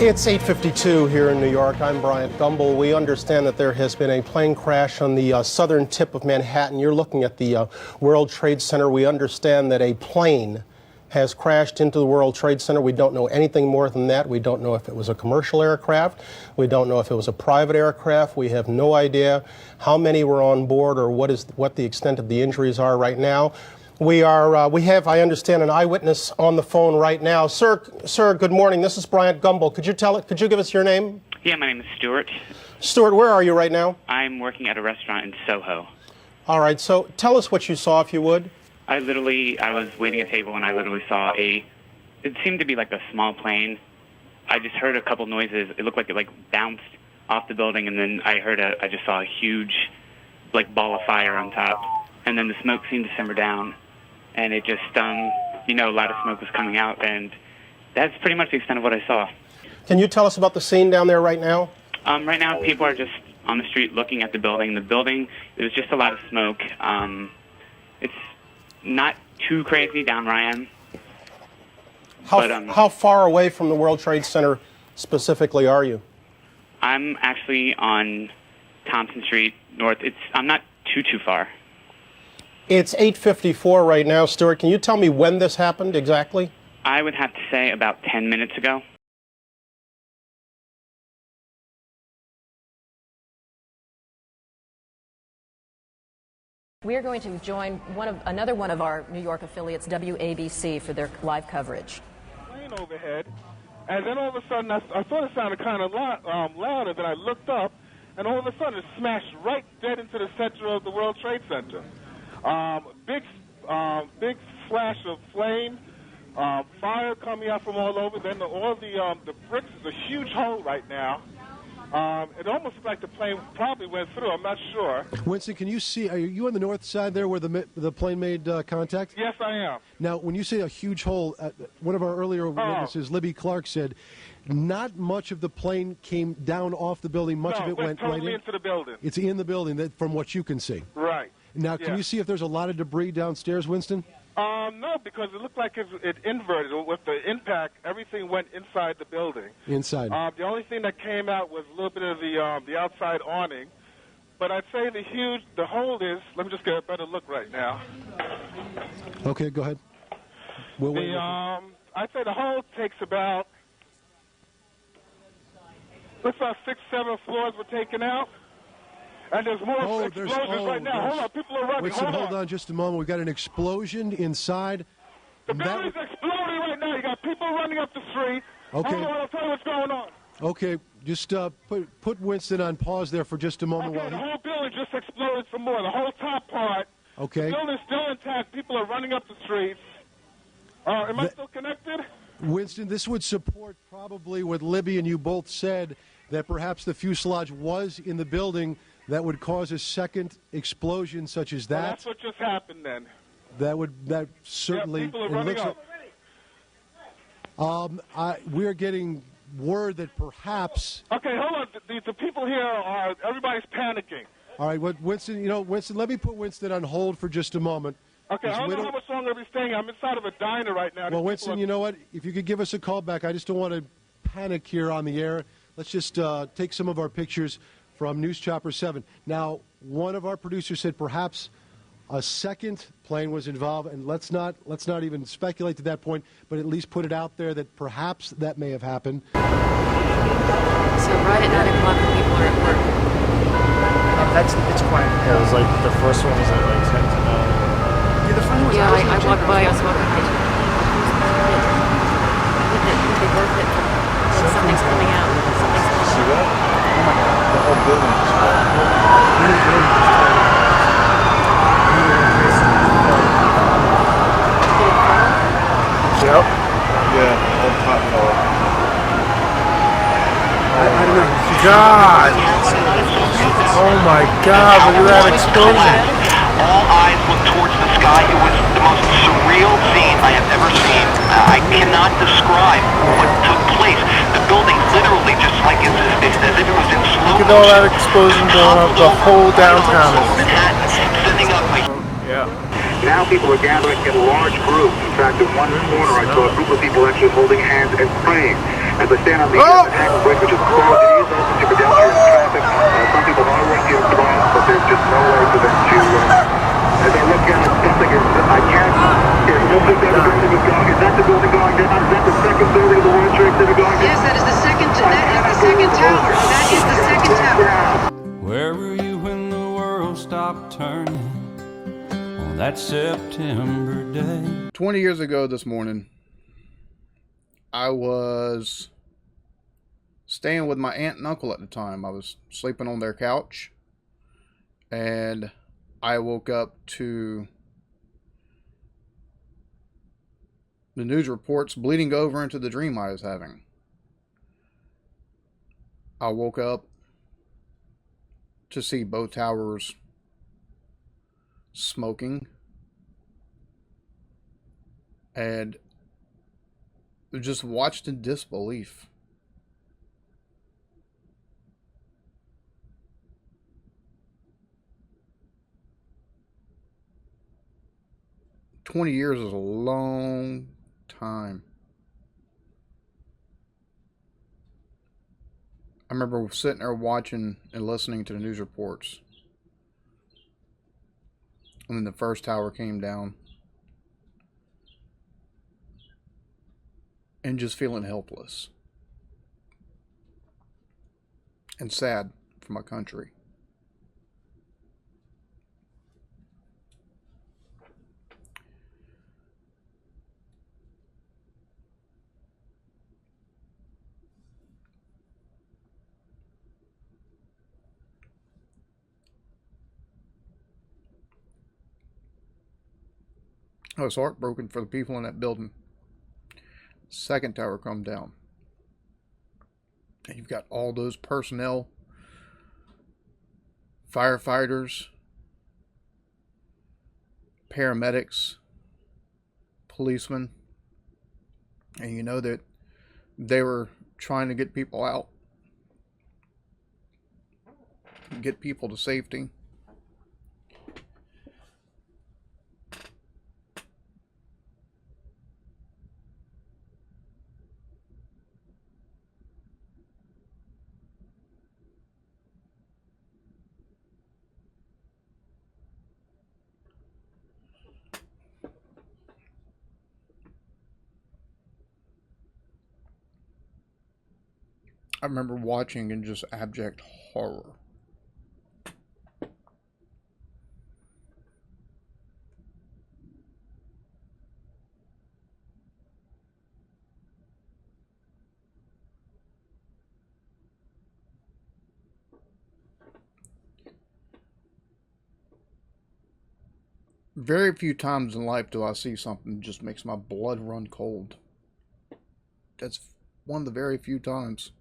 It's 8:52 here in New York. I'm Bryant Gumbel. We understand that there has been a plane crash on the southern tip of Manhattan. You're looking at the World Trade Center. We understand that a plane has crashed into the World Trade Center. We don't know anything more than that. We don't know if it was a commercial aircraft. We don't know if it was a private aircraft. We have no idea how many were on board or what the extent of the injuries are right now. We have, I understand, an eyewitness on the phone right now. Sir, good morning. This is Bryant Gumbel. Could you give us your name? Yeah, my name is Stuart. Stuart, where are you right now? I'm working at a restaurant in Soho. All right, so tell us what you saw, if you would. I was waiting at a table and I literally saw it seemed to be like a small plane. I just heard a couple noises. It looked like it bounced off the building, and then I just saw a huge ball of fire on top. And then the smoke seemed to simmer down. And it just, a lot of smoke was coming out, and that's pretty much the extent of what I saw. Can you tell us about the scene down there right now? Right now, people are just on the street looking at the building. The building, there's just a lot of smoke. It's not too crazy down where I am. How far away from the World Trade Center specifically are you? I'm actually on Thompson Street North. I'm not too far. It's 8:54 right now, Stuart. Can you tell me when this happened exactly? I would have to say about 10 minutes ago. We are going to join another one of our New York affiliates, WABC, for their live coverage. Plane overhead, and then all of a sudden I thought it sounded kind of louder. Then I looked up, and all of a sudden it smashed right dead into the center of the World Trade Center. Big flash of flame, fire coming out from all over. Then all the bricks is a huge hole right now. It almost looks like the plane probably went through. I'm not sure. Winston, can you see? Are you on the north side there where the plane made contact? Yes, I am. Now, when you say a huge hole, one of our earlier witnesses, Libby Clark, said not much of the plane came down off the building. Much of it went totally right into the building. It's in the building, from what you can see. Right. Now, can you see if there's a lot of debris downstairs, Winston? No, because it looked like it inverted. With the impact, everything went inside the building. Inside. The only thing that came out was a little bit of the outside awning. But I'd say the hole is, let me just get a better look right now. Okay, go ahead. I'd say the hole takes about, looks like 6, 7 floors were taken out. And there's more explosions right now. Hold on, people are running. Winston, hold on just a moment. We've got an explosion inside. The building's exploding right now. You got people running up the street. Okay. Hold on, I'll tell you what's going on. Okay, just put Winston on pause there for just a moment. Okay, the whole building just exploded some more. The whole top part. Okay. The building's still intact. People are running up the streets. Am I still connected? Winston, this would support probably what Libby and you both said, that perhaps the fuselage was in the building. That would cause a second explosion such as that. Well, that's what just happened then. That certainly. Yeah, people are running up. We're getting word that perhaps. Okay, hold on. The people here everybody's panicking. All right, Winston, let me put Winston on hold for just a moment. Okay, I don't know how much longer we're staying. I'm inside of a diner right now. Well, Winston, you know what? If you could give us a call back, I just don't want to panic here on the air. Let's just take some of our pictures from News Chopper 7. Now, one of our producers said perhaps a second plane was involved, and let's not even speculate to that point, but at least put it out there that perhaps that may have happened. So right at 9 o'clock, the people are at work. It's quiet. Yeah, it was the first one was at 10 to 9. Yeah, the front one was I walked by, I was walking by. They both hit. Something's coming out. See that? The whole building is Yep. Yeah, whole top floor. I don't know. God! Oh my God, look at that explosion. All eyes look towards the sky. It was the most surreal scene I have ever seen. I cannot describe what took place. The building literally just as if it was in slow motion. Look at all that explosion going up the whole downtown. Manhattan, sending up Yeah. Now people are gathering in large groups. In fact, in one corner I saw a group of people actually holding hands and praying. As I stand on the Manhattan Bridge, which is closed, it is open to pedestrian traffic. Some people are working across, but there's just no way for them to. As I look at it, something is, I can't. Is this the building is going? Is that the building going down? Is that the second building of the World Trade Center going down? Yes, that is the second. That is the second tower. That is the second tower. Where were you when the world stopped turning on that September day? 20 years ago this morning, I was staying with my aunt and uncle at the time. I was sleeping on their couch, and I woke up to the news reports bleeding over into the dream I was having. I woke up to see both towers smoking, and just watched in disbelief. "20 years is a long time." I remember sitting there watching and listening to the news reports, and then the first tower came down, and just feeling helpless and sad for my country. I was heartbroken for the people in that building. Second tower come down, and you've got all those personnel, firefighters, paramedics, policemen, and you know that they were trying to get people out, get people to safety. I remember watching in just abject horror. Very few times in life do I see something that just makes my blood run cold. That's one of the very few times.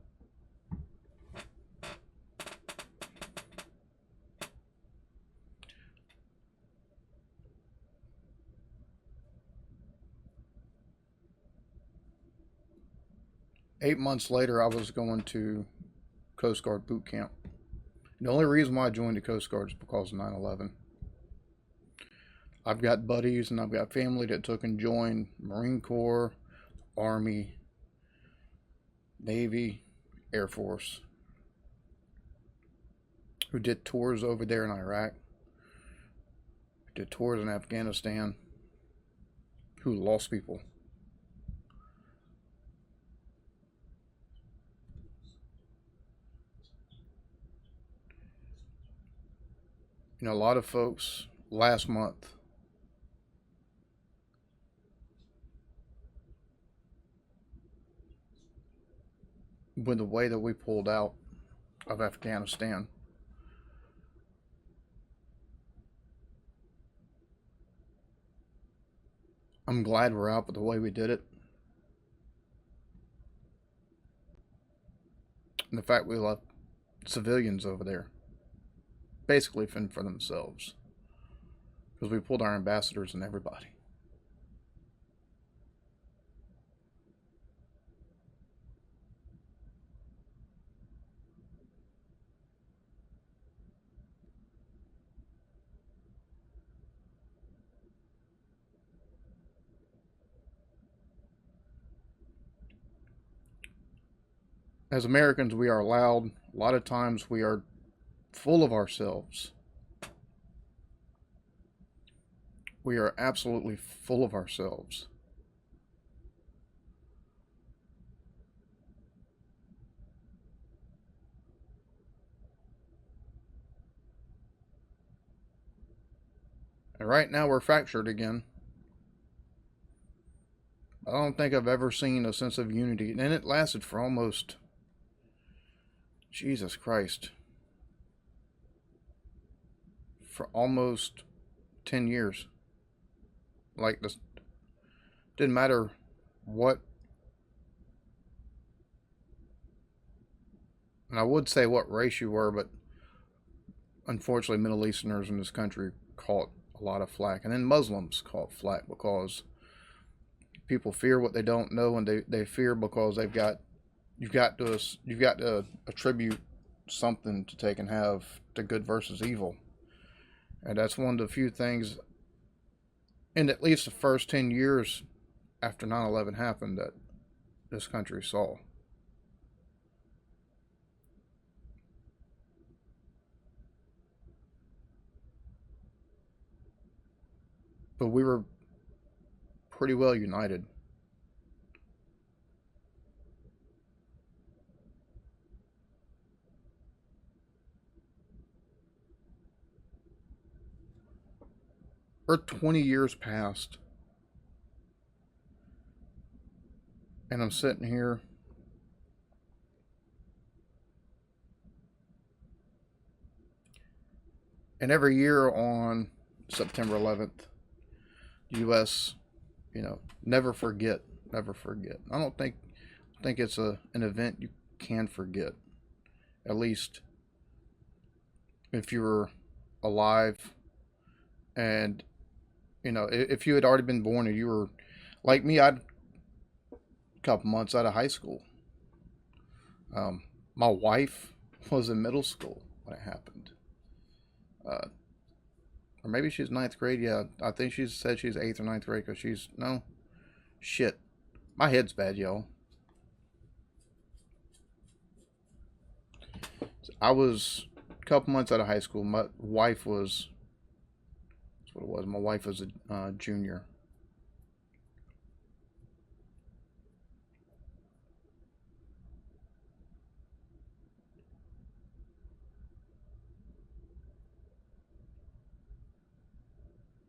Eight months later, I was going to Coast Guard boot camp. The only reason why I joined the Coast Guard is because of 9/11. I've got buddies and I've got family that took and joined Marine Corps, Army, Navy, Air Force, who did tours over there in Iraq, did tours in Afghanistan, who lost people. You know, a lot of folks last month with the way that we pulled out of Afghanistan, I'm glad we're out, but the way we did it, and the fact we left civilians over there basically fend for themselves, because we pulled our ambassadors and everybody. as Americans, we are loud. A lot of times we are full of ourselves. We are absolutely full of ourselves. And right now we're fractured again. I don't think I've ever seen a sense of unity. And it lasted for almost, Jesus Christ, for almost 10 years. Like, this didn't matter what, and I would say what race you were, but unfortunately Middle Easterners in this country caught a lot of flack. And then Muslims caught flack because people fear what they don't know, and they fear because you've got to attribute something to take and have to good versus evil. And that's one of the few things in at least the first 10 years after 9/11 happened that this country saw. But we were pretty well united. We're 20 years past, and I'm sitting here and every year on September 11th, the U.S., never forget. I don't think it's an event you can forget. At least if you were alive, and if you had already been born and you were like me, I'd a couple months out of high school. My wife was in middle school when it happened. Or maybe she's ninth grade. Yeah, I think she said she's 8th or ninth grade because shit. My head's bad, y'all. I was a couple months out of high school. My wife was, that's what it was. My wife was a junior.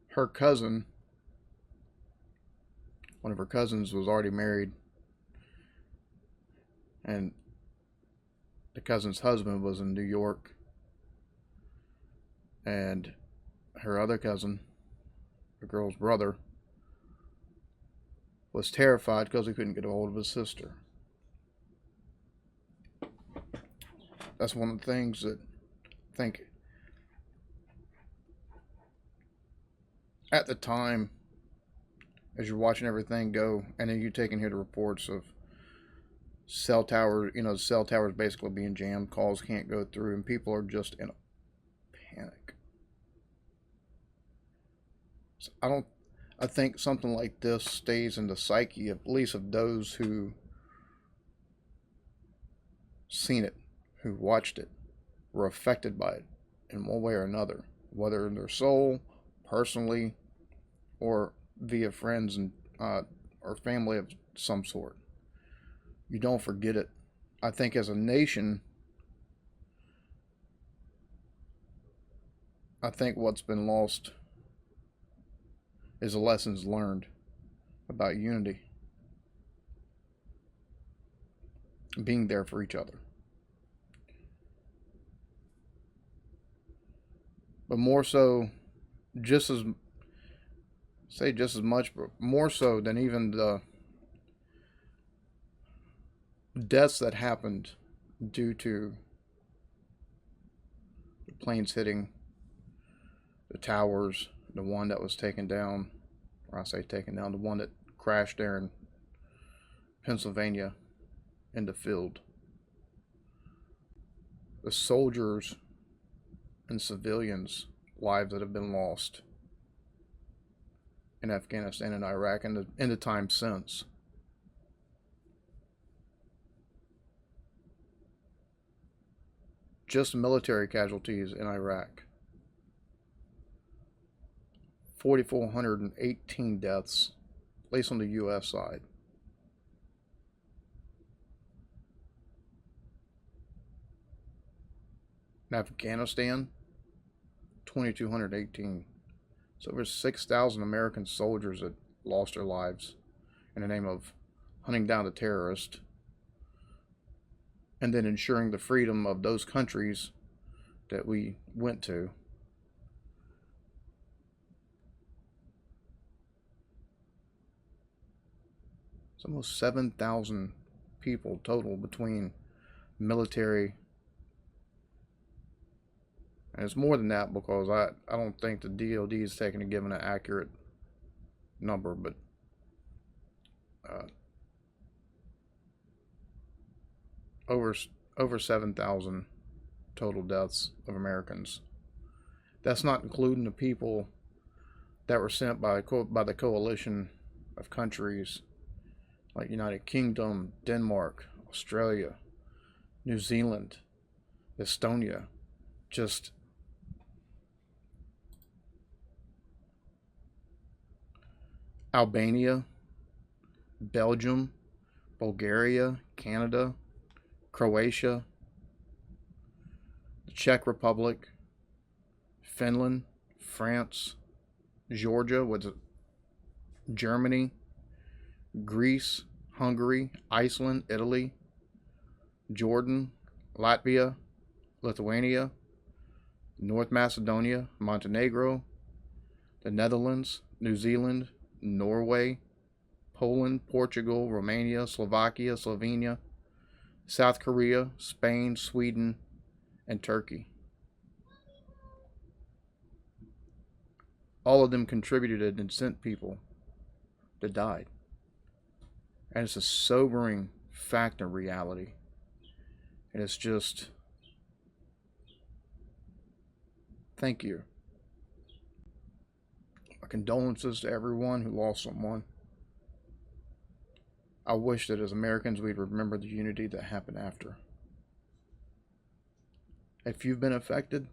Her cousin, one of her cousins, was already married, and the cousin's husband was in New York, and her other cousin, the girl's brother, was terrified because he couldn't get a hold of his sister. That's one of the things that I think at the time, as you're watching everything go, and then you take and hear the reports of cell towers, the cell towers basically being jammed, calls can't go through, and people are just in a panic. So I think something like this stays in the psyche, at least of those who seen it, who watched it, were affected by it in one way or another, whether in their soul, personally, or via friends and or family of some sort. You don't forget it. I think as a nation, I think what's been lost is the lessons learned about unity, being there for each other. But more so, just as much, but more so than even the deaths that happened due to the planes hitting the towers, the one that was taken down, or I say taken down, the one that crashed there in Pennsylvania in the field. The soldiers and civilians' lives that have been lost in Afghanistan and Iraq and in the time since. just military casualties in Iraq. 4,418 deaths, at least on the U.S. side. In Afghanistan, 2,218. So over 6,000 American soldiers that lost their lives in the name of hunting down the terrorists and then ensuring the freedom of those countries that we went to. It's almost 7,000 people total between military. And it's more than that because I don't think the DOD is taking and giving an accurate number, but over 7,000 total deaths of Americans. That's not including the people that were sent by the coalition of countries like United Kingdom, Denmark, Australia, New Zealand, Estonia, just Albania, Belgium, Bulgaria, Canada, Croatia, the Czech Republic, Finland, France, Georgia, Germany, Greece, Hungary, Iceland, Italy, Jordan, Latvia, Lithuania, North Macedonia, Montenegro, the Netherlands, New Zealand, Norway, Poland, Portugal, Romania, Slovakia, Slovenia, South Korea, Spain, Sweden, and Turkey. All of them contributed and sent people that died. And it's a sobering fact and reality. And it's just, thank you. My condolences to everyone who lost someone. I wish that as Americans we'd remember the unity that happened after. If you've been affected,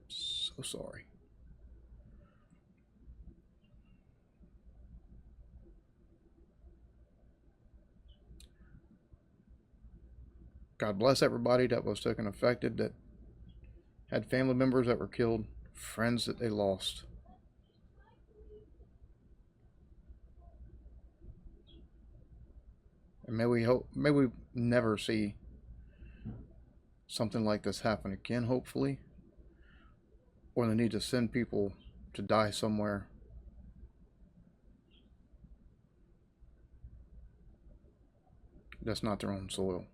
so sorry. God bless everybody that was taken affected, that had family members that were killed, friends that they lost. And may we never see something like this happen again, hopefully. Or the need to send people to die somewhere. That's not their own soil.